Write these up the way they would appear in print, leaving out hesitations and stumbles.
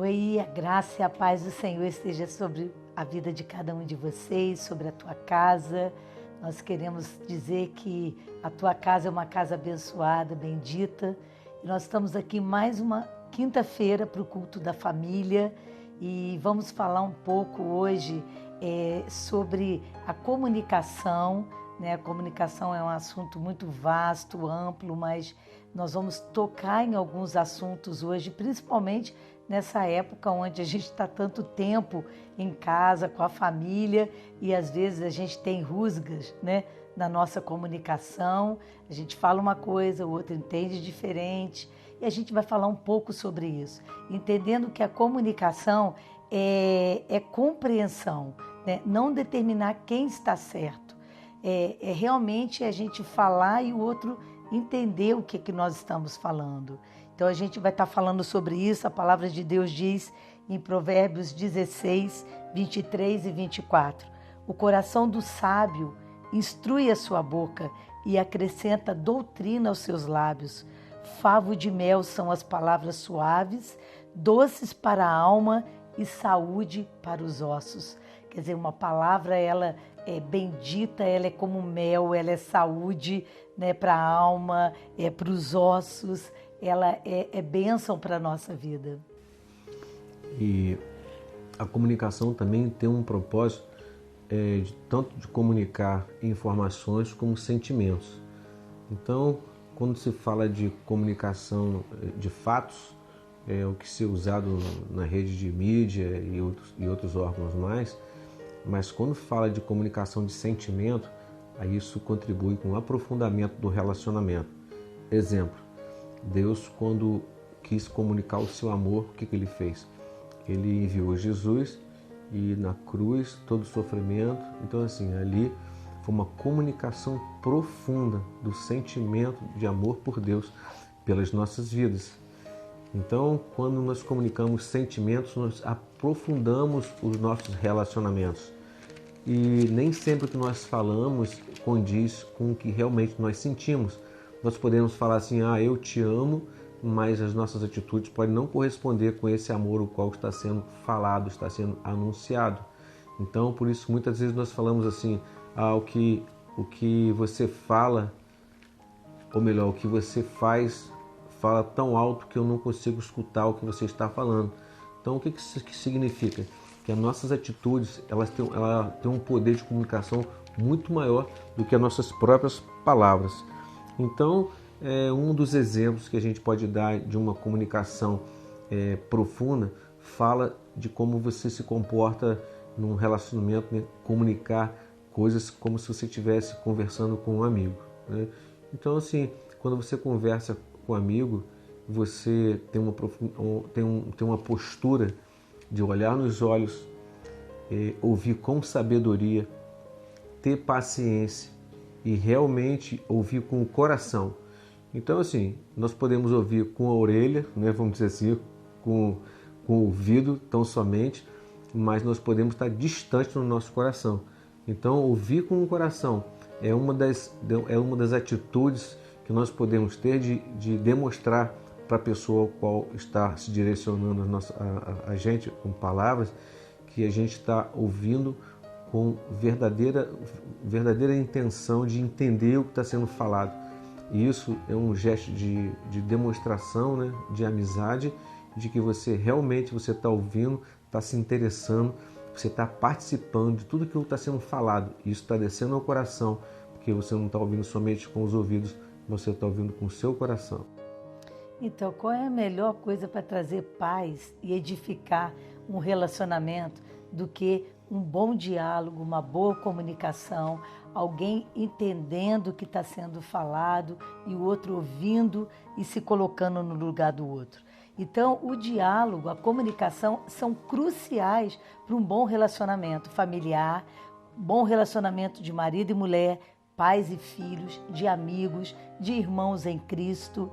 Oi, a graça e a paz do Senhor esteja sobre a vida de cada um de vocês, sobre a tua casa. Nós queremos dizer que a tua casa é uma casa abençoada, bendita. E nós estamos aqui mais uma quinta-feira para o culto da família e vamos falar um pouco hoje sobre a comunicação. A comunicação é um assunto muito vasto, amplo, mas nós vamos tocar em alguns assuntos hoje, principalmente nessa época onde a gente está tanto tempo em casa, com a família, e às vezes a gente tem rusgas, na nossa comunicação. A gente fala uma coisa, o outro entende diferente, e a gente vai falar um pouco sobre isso, entendendo que a comunicação é compreensão, não determinar quem está certo. É realmente a gente falar e o outro entender o que nós estamos falando. Então a gente vai estar falando sobre isso. A palavra de Deus diz em Provérbios 16, 23 e 24. O coração do sábio instrui a sua boca e acrescenta doutrina aos seus lábios. Favo de mel são as palavras suaves, doces para a alma e saúde para os ossos. Quer dizer, uma palavra, ela é bendita, ela é como mel, ela é saúde, para a alma, para os ossos, ela é bênção para a nossa vida. E a comunicação também tem um propósito tanto de comunicar informações como sentimentos. Então, quando se fala de comunicação de fatos, é o que se é usado na rede de mídia e outros órgãos mais, mas quando fala de comunicação de sentimento, aí isso contribui com o aprofundamento do relacionamento. Exemplo, Deus, quando quis comunicar o seu amor, o que ele fez? Ele enviou Jesus e na cruz todo o sofrimento. Então assim, ali foi uma comunicação profunda do sentimento de amor por Deus pelas nossas vidas. Então, quando nós comunicamos sentimentos, nós aprofundamos os nossos relacionamentos. E nem sempre o que nós falamos condiz com o que realmente nós sentimos. Nós podemos falar assim, eu te amo, mas as nossas atitudes podem não corresponder com esse amor o qual está sendo falado, está sendo anunciado. Então, por isso, muitas vezes nós falamos assim, o que você fala, ou melhor, o que você faz, fala tão alto que eu não consigo escutar o que você está falando. Então, o que significa? Que as nossas atitudes ela tem um poder de comunicação muito maior do que as nossas próprias palavras. Então, um dos exemplos que a gente pode dar de uma comunicação profunda fala de como você se comporta num relacionamento, comunicar coisas como se você estivesse conversando com um amigo. Então, assim, quando você conversa com um amigo, você tem uma postura de olhar nos olhos, ouvir com sabedoria, ter paciência e realmente ouvir com o coração. Então, assim, nós podemos ouvir com a orelha, vamos dizer assim, com o ouvido tão somente, mas nós podemos estar distante no nosso coração. Então, ouvir com o coração é uma das atitudes que nós podemos ter de demonstrar para a pessoa ao qual está se direcionando a gente com palavras, que a gente está ouvindo com verdadeira intenção de entender o que está sendo falado. E isso é um gesto de demonstração, de amizade, de que você realmente está ouvindo, está se interessando, você está participando de tudo aquilo que está sendo falado. Isso está descendo ao coração, porque você não está ouvindo somente com os ouvidos, você está ouvindo com o seu coração. Então, qual é a melhor coisa para trazer paz e edificar um relacionamento do que um bom diálogo, uma boa comunicação, alguém entendendo o que está sendo falado e o outro ouvindo e se colocando no lugar do outro? Então, o diálogo, a comunicação são cruciais para um bom relacionamento familiar, bom relacionamento de marido e mulher, pais e filhos, de amigos, de irmãos em Cristo,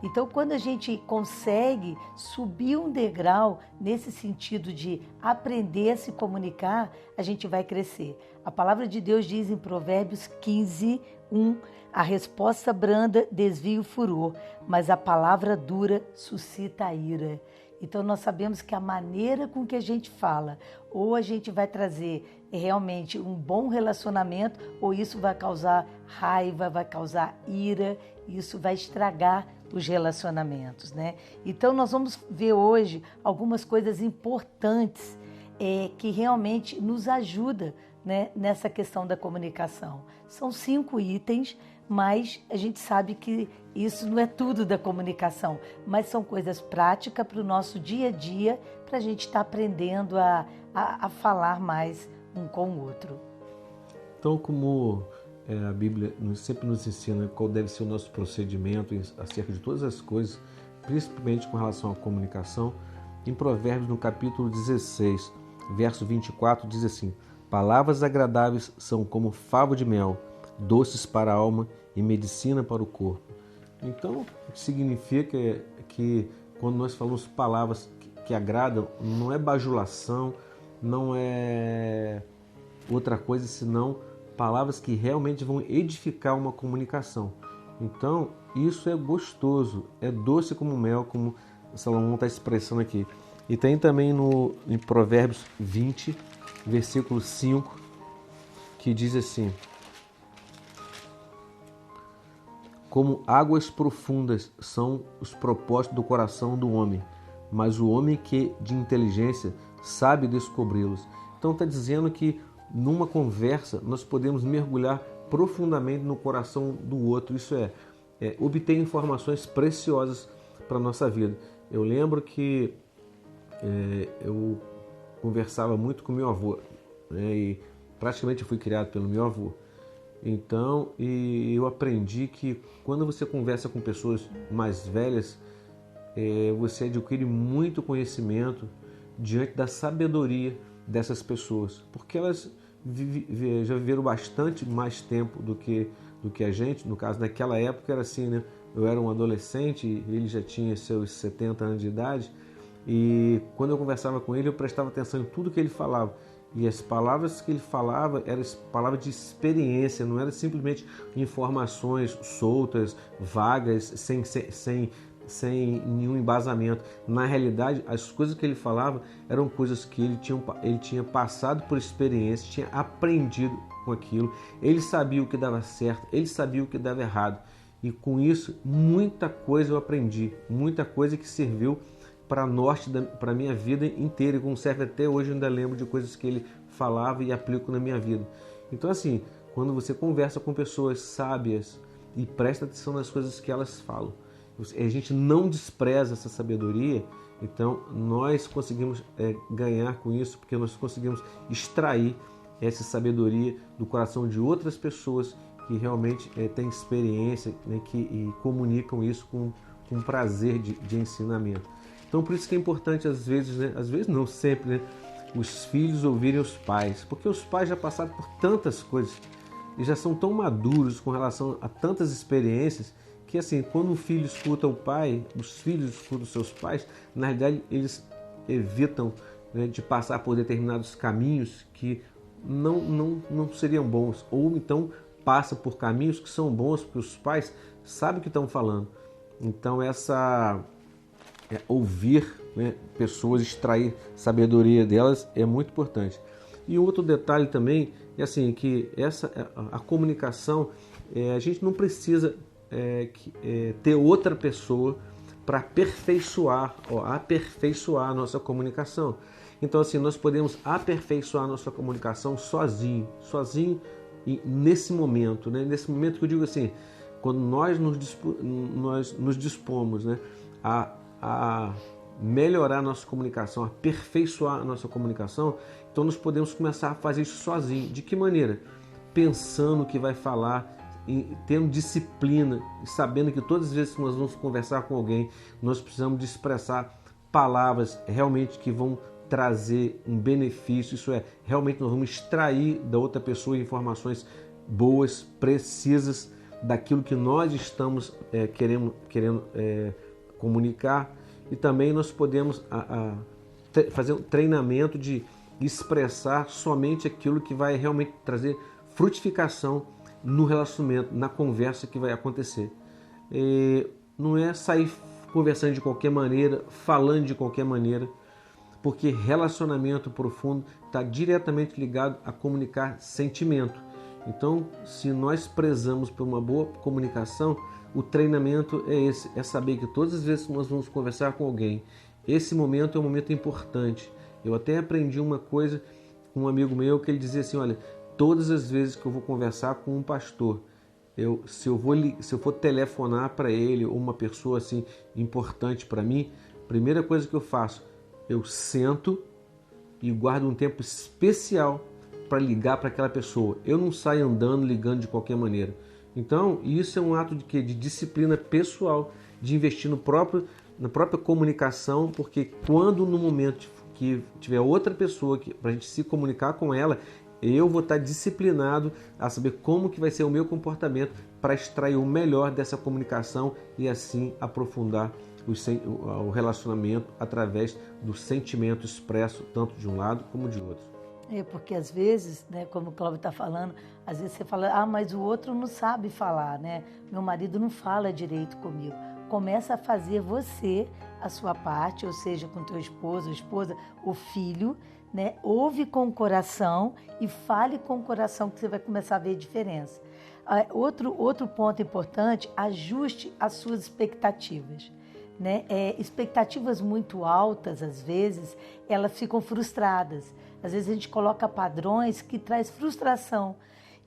Então, quando a gente consegue subir um degrau nesse sentido de aprender a se comunicar, a gente vai crescer. A palavra de Deus diz em Provérbios 15, 1, a resposta branda desvia o furor, mas a palavra dura suscita a ira. Então nós sabemos que a maneira com que a gente fala, ou a gente vai trazer realmente um bom relacionamento, ou isso vai causar raiva, vai causar ira, isso vai estragar os relacionamentos, né? Então nós vamos ver hoje algumas coisas importantes que realmente nos ajudam, né, nessa questão da comunicação. São 5 itens, mas a gente sabe que isso não é tudo da comunicação, mas são coisas práticas para o nosso dia a dia, para a gente estar aprendendo a falar mais um com o outro. Então, como a Bíblia sempre nos ensina qual deve ser o nosso procedimento acerca de todas as coisas, principalmente com relação à comunicação, em Provérbios, no capítulo 16, verso 24, diz assim: palavras agradáveis são como favo de mel, doces para a alma e medicina para o corpo. Então, o que significa que quando nós falamos palavras que agradam, não é bajulação, não é outra coisa senão palavras que realmente vão edificar uma comunicação. Então, isso é gostoso, é doce como mel, como Salomão está expressando aqui. E tem também em Provérbios 20, versículo 5, que diz assim: como águas profundas são os propósitos do coração do homem, mas o homem que de inteligência sabe descobri-los. Então está dizendo que numa conversa nós podemos mergulhar profundamente no coração do outro, isso é obter informações preciosas para a nossa vida. Eu lembro que eu conversava muito com meu avô, né, e praticamente fui criado pelo meu avô. Então, eu aprendi que quando você conversa com pessoas mais velhas, você adquire muito conhecimento diante da sabedoria dessas pessoas, porque elas já viveram bastante mais tempo do que a gente. No caso, naquela época era assim, né? Eu era um adolescente, ele já tinha seus 70 anos de idade, e quando eu conversava com ele, eu prestava atenção em tudo que ele falava. E as palavras que ele falava eram palavras de experiência, não eram simplesmente informações soltas, vagas, sem nenhum embasamento. Na realidade, as coisas que ele falava eram coisas que ele tinha passado por experiência, tinha aprendido com aquilo, ele sabia o que dava certo, ele sabia o que dava errado. E com isso, muita coisa eu aprendi, muita coisa que serviu para norte para a minha vida inteira, e como serve até hoje, eu ainda lembro de coisas que ele falava e aplico na minha vida. Então assim, quando você conversa com pessoas sábias e presta atenção nas coisas que elas falam, a gente não despreza essa sabedoria, então nós conseguimos ganhar com isso, porque nós conseguimos extrair essa sabedoria do coração de outras pessoas que realmente têm experiência, né, e comunicam isso com prazer de ensinamento. Então por isso que é importante às vezes, né, às vezes não sempre, né, os filhos ouvirem os pais, porque os pais já passaram por tantas coisas e já são tão maduros com relação a tantas experiências que assim, quando um filho escuta o pai, os filhos escutam os seus pais, na realidade eles evitam, né, de passar por determinados caminhos que não seriam bons, ou então passa por caminhos que são bons porque os pais sabem o que estão falando. Então ouvir, né, pessoas, extrair sabedoria delas é muito importante. E outro detalhe também é assim, que a comunicação, a gente não precisa ter outra pessoa para aperfeiçoar a nossa comunicação. Então assim, nós podemos aperfeiçoar a nossa comunicação sozinho e nesse momento, né? Nesse momento que eu digo assim, quando nós nos dispomos, né, a melhorar a nossa comunicação, a aperfeiçoar a nossa comunicação, então nós podemos começar a fazer isso sozinho. De que maneira? Pensando o que vai falar, tendo disciplina, sabendo que todas as vezes que nós vamos conversar com alguém, nós precisamos de expressar palavras realmente que vão trazer um benefício, isso é, realmente nós vamos extrair da outra pessoa informações boas, precisas, daquilo que nós estamos querendo comunicar. E também nós podemos fazer um treinamento de expressar somente aquilo que vai realmente trazer frutificação no relacionamento, na conversa que vai acontecer. Não é sair conversando de qualquer maneira, falando de qualquer maneira, porque relacionamento profundo está diretamente ligado a comunicar sentimento. Então, se nós prezamos por uma boa comunicação, o treinamento é esse, é saber que todas as vezes que nós vamos conversar com alguém, esse momento é um momento importante. Eu até aprendi uma coisa com um amigo meu que ele dizia assim, olha, todas as vezes que eu vou conversar com um pastor, se eu for telefonar para ele ou uma pessoa assim importante para mim, a primeira coisa que eu faço, eu sento e guardo um tempo especial para ligar para aquela pessoa. Eu não saio andando, ligando de qualquer maneira. Então, isso é um ato de quê? De disciplina pessoal, de investir na própria comunicação, porque quando no momento que tiver outra pessoa para a gente se comunicar com ela, eu vou estar disciplinado a saber como que vai ser o meu comportamento para extrair o melhor dessa comunicação e assim aprofundar o relacionamento através do sentimento expresso tanto de um lado como de outro. Porque às vezes, né, como o Cláudio está falando, às vezes você fala, mas o outro não sabe falar, né? Meu marido não fala direito comigo. Começa a fazer você a sua parte, ou seja, com teu esposo, esposa, o filho, né? Ouve com o coração e fale com o coração que você vai começar a ver a diferença. Outro ponto importante, ajuste as suas expectativas. Né? Expectativas muito altas, às vezes, elas ficam frustradas. Às vezes a gente coloca padrões que traz frustração.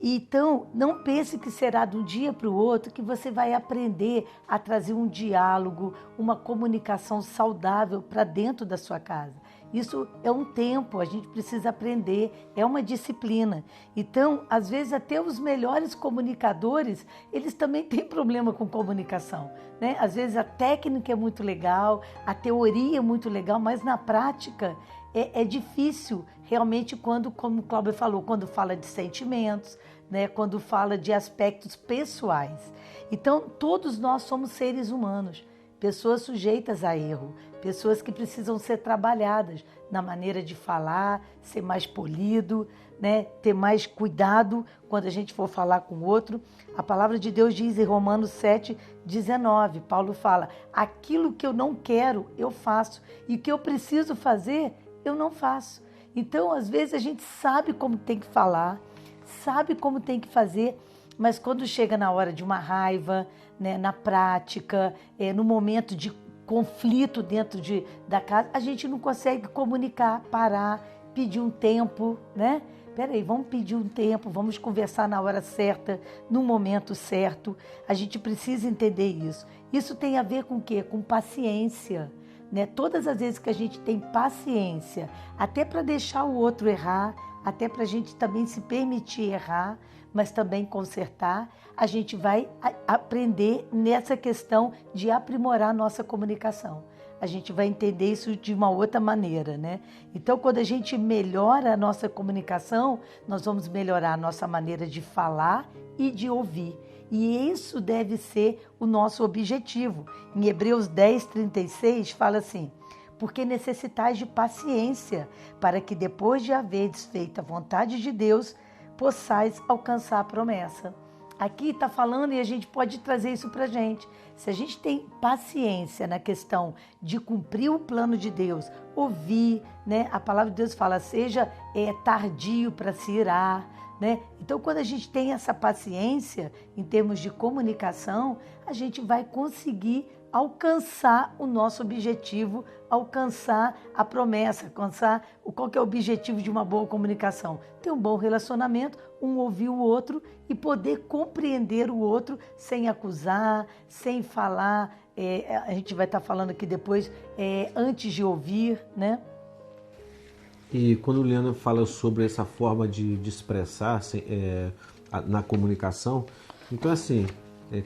Então, não pense que será de um dia para o outro que você vai aprender a trazer um diálogo, uma comunicação saudável para dentro da sua casa. Isso é um tempo, a gente precisa aprender, é uma disciplina. Então, às vezes, até os melhores comunicadores, eles também têm problema com comunicação, né? Às vezes a técnica é muito legal, a teoria é muito legal, mas na prática é difícil realmente quando, como o Cláudio falou, quando fala de sentimentos, né? Quando fala de aspectos pessoais. Então, todos nós somos seres humanos, pessoas sujeitas a erro, pessoas que precisam ser trabalhadas na maneira de falar, ser mais polido, né? Ter mais cuidado quando a gente for falar com o outro. A palavra de Deus diz em Romanos 7:19, Paulo fala, aquilo que eu não quero, eu faço, e o que eu preciso fazer, eu não faço. Então, às vezes, a gente sabe como tem que falar, sabe como tem que fazer, mas quando chega na hora de uma raiva, né, na prática, no momento de conflito dentro da casa, a gente não consegue comunicar, parar, pedir um tempo, né? Peraí, vamos pedir um tempo, vamos conversar na hora certa, no momento certo. A gente precisa entender isso. Isso tem a ver com o quê? Com paciência, né? Todas as vezes que a gente tem paciência, até para deixar o outro errar, até para a gente também se permitir errar, mas também consertar, a gente vai aprender nessa questão de aprimorar a nossa comunicação. A gente vai entender isso de uma outra maneira, né? Então, quando a gente melhora a nossa comunicação, nós vamos melhorar a nossa maneira de falar e de ouvir. E isso deve ser o nosso objetivo. Em Hebreus 10:36 fala assim, porque necessitais de paciência, para que depois de haverdes feito a vontade de Deus, possais alcançar a promessa. Aqui está falando e a gente pode trazer isso para a gente. Se a gente tem paciência na questão de cumprir o plano de Deus, ouvir, né? A palavra de Deus fala, seja tardio para se irar, né? Então, quando a gente tem essa paciência em termos de comunicação, a gente vai conseguir alcançar o nosso objetivo, alcançar a promessa, alcançar qual que é o objetivo de uma boa comunicação. Ter um bom relacionamento, um ouvir o outro e poder compreender o outro sem acusar, sem falar, a gente vai estar falando aqui depois, antes de ouvir, né? E quando o Leandro fala sobre essa forma de expressar na comunicação, então assim,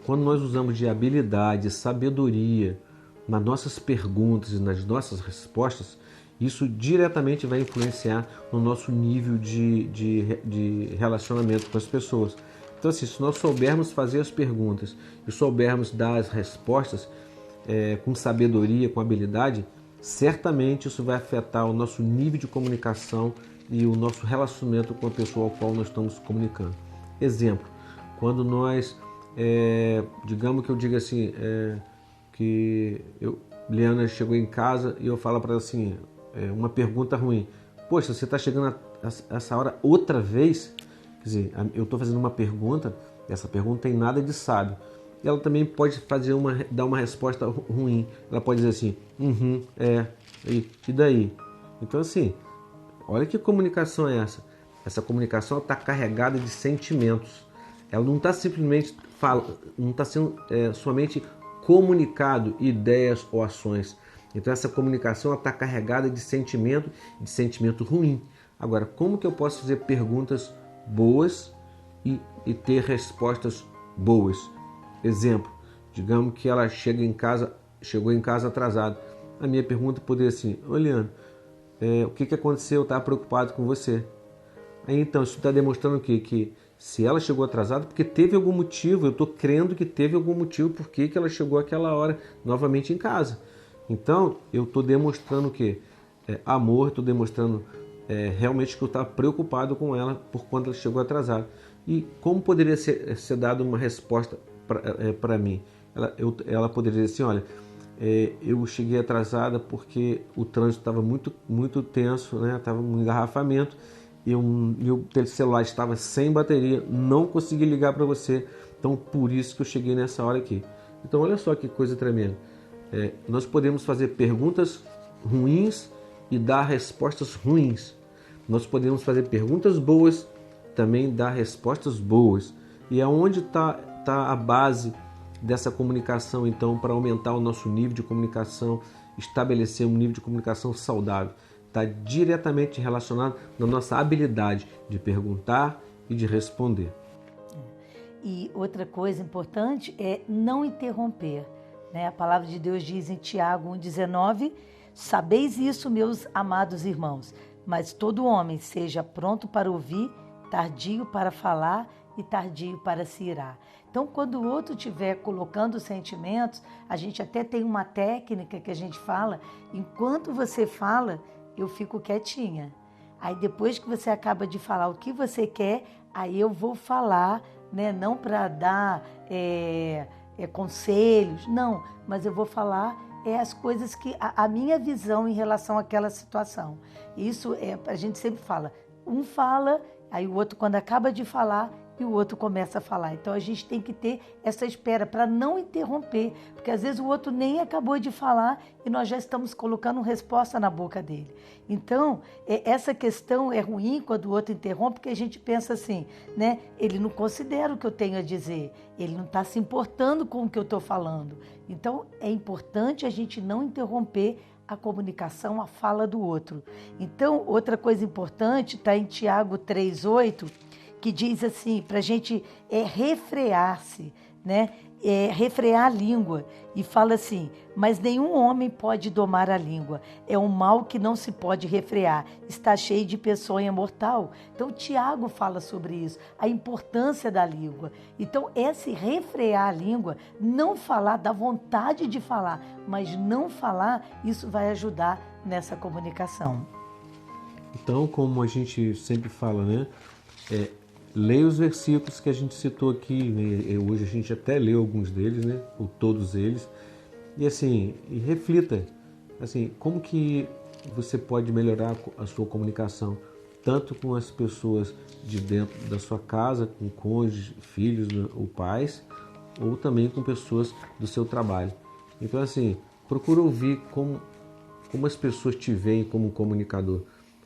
quando nós usamos de habilidade, sabedoria nas nossas perguntas e nas nossas respostas, isso diretamente vai influenciar no nosso nível de relacionamento com as pessoas. Então assim, se nós soubermos fazer as perguntas e soubermos dar as respostas com sabedoria, com habilidade, certamente isso vai afetar o nosso nível de comunicação e o nosso relacionamento com a pessoa ao qual nós estamos comunicando. Exemplo, quando nós, digamos que eu diga assim, porque Liana chegou em casa e eu falo para ela assim, uma pergunta ruim. Poxa, você está chegando a essa hora outra vez? Quer dizer, eu estou fazendo uma pergunta, essa pergunta tem nada de sábio. E ela também pode dar uma resposta ruim. Ela pode dizer assim, e daí? Então assim, olha que comunicação é essa. Essa comunicação está carregada de sentimentos. Ela não está simplesmente não está sendo somente comunicado ideias ou ações. Então essa comunicação está carregada de sentimento ruim. Agora, como que eu posso fazer perguntas boas e ter respostas boas? Exemplo, digamos que ela chegou em casa atrasada. A minha pergunta poderia ser assim, Liana, o que aconteceu? Eu estava preocupado com você. Aí então, isso está demonstrando o quê? Que se ela chegou atrasada, porque teve algum motivo, eu estou crendo que teve algum motivo por que ela chegou àquela hora novamente em casa. Então, eu estou demonstrando o quê? Amor, estou demonstrando realmente que eu estava preocupado com ela por quando ela chegou atrasada. E como poderia ser dada uma resposta para mim? Ela poderia dizer assim, olha, eu cheguei atrasada porque o trânsito estava muito, muito tenso, né? Estava um engarrafamento, meu celular estava sem bateria, não consegui ligar para você, então por isso que eu cheguei nessa hora aqui. Então olha só que coisa tremenda. Nós podemos fazer perguntas ruins e dar respostas ruins. Nós podemos fazer perguntas boas, também dar respostas boas. E aonde está a base dessa comunicação, então, para aumentar o nosso nível de comunicação, estabelecer um nível de comunicação saudável? Está diretamente relacionado na nossa habilidade de perguntar e de responder. E outra coisa importante é não interromper. A palavra de Deus diz em Tiago 1,19, sabeis isso, meus amados irmãos, mas todo homem seja pronto para ouvir, tardio para falar e tardio para se irar. Então, quando o outro estiver colocando sentimentos, a gente até tem uma técnica que a gente fala, enquanto você fala, eu fico quietinha. Aí depois que você acaba de falar o que você quer, aí eu vou falar, não para dar conselhos, não, mas eu vou falar as coisas que a minha visão em relação àquela situação. Isso a gente sempre fala, um fala, aí o outro quando acaba de falar e o outro começa a falar. Então a gente tem que ter essa espera para não interromper, porque às vezes o outro nem acabou de falar e nós já estamos colocando resposta na boca dele. Então essa questão é ruim quando o outro interrompe, porque a gente pensa assim, ele não considera o que eu tenho a dizer, ele não está se importando com o que eu estou falando. Então é importante a gente não interromper a comunicação, a fala do outro. Então outra coisa importante está em Tiago 3,8, que diz assim, para a gente refrear-se, refrear a língua, e fala assim, mas nenhum homem pode domar a língua, é um mal que não se pode refrear, está cheio de peçonha mortal. Então Tiago fala sobre isso, a importância da língua. Então esse refrear a língua, não falar, dá vontade de falar, mas não falar, isso vai ajudar nessa comunicação. Então, como a gente sempre fala, leia os versículos que a gente citou aqui, hoje a gente até leu alguns deles, ou todos eles, e assim, reflita, assim, como que você pode melhorar a sua comunicação, tanto com as pessoas de dentro da sua casa, com cônjuges, filhos ou pais, ou também com pessoas do seu trabalho. Então assim, procura ouvir como as pessoas te veem como comunicador.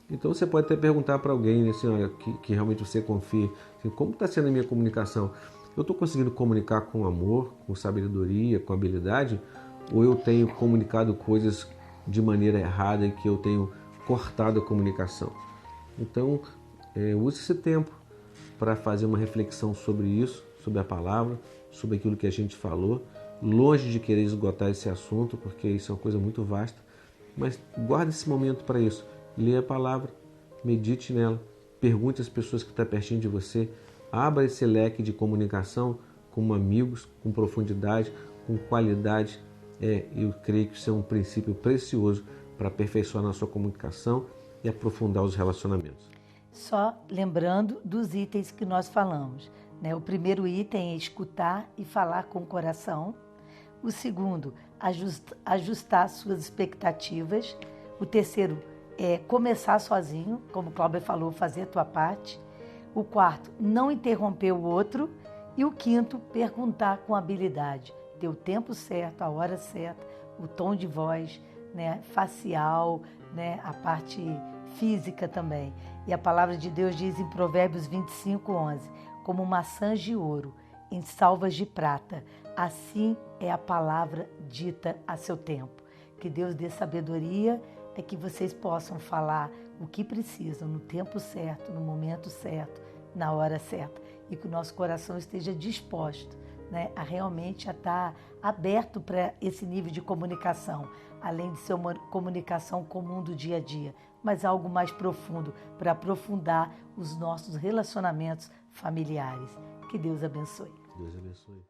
Então você pode até perguntar para alguém, assim, olha, que realmente você confia, assim, como está sendo a minha comunicação? Eu estou conseguindo comunicar com amor, com sabedoria, com habilidade? Ou eu tenho comunicado coisas de maneira errada e que eu tenho cortado a comunicação? Então, use esse tempo para fazer uma reflexão sobre isso, sobre a palavra, sobre aquilo que a gente falou, longe de querer esgotar esse assunto, porque isso é uma coisa muito vasta, mas guarde esse momento para isso. Leia a palavra, medite nela, pergunte às pessoas que estão pertinho de você, abra esse leque de comunicação com amigos, com profundidade, com qualidade. Eu creio que isso é um princípio precioso para aperfeiçoar a sua comunicação e aprofundar os relacionamentos. Só lembrando dos itens que nós falamos. O primeiro item é escutar e falar com o coração. O segundo, ajustar suas expectativas. O terceiro é começar sozinho, como o Cláudio falou, fazer a tua parte. O quarto, não interromper o outro. E o quinto, perguntar com habilidade. Ter o tempo certo, a hora certa, o tom de voz, né, facial, né, a parte física também. E a palavra de Deus diz em Provérbios 25:11, como maçãs de ouro em salvas de prata, assim é a palavra dita a seu tempo. Que Deus dê sabedoria, é que vocês possam falar o que precisam no tempo certo, no momento certo, na hora certa. E que o nosso coração esteja disposto, né, a realmente estar aberto para esse nível de comunicação, além de ser uma comunicação comum do dia a dia, mas algo mais profundo, para aprofundar os nossos relacionamentos familiares. Que Deus abençoe. Deus abençoe.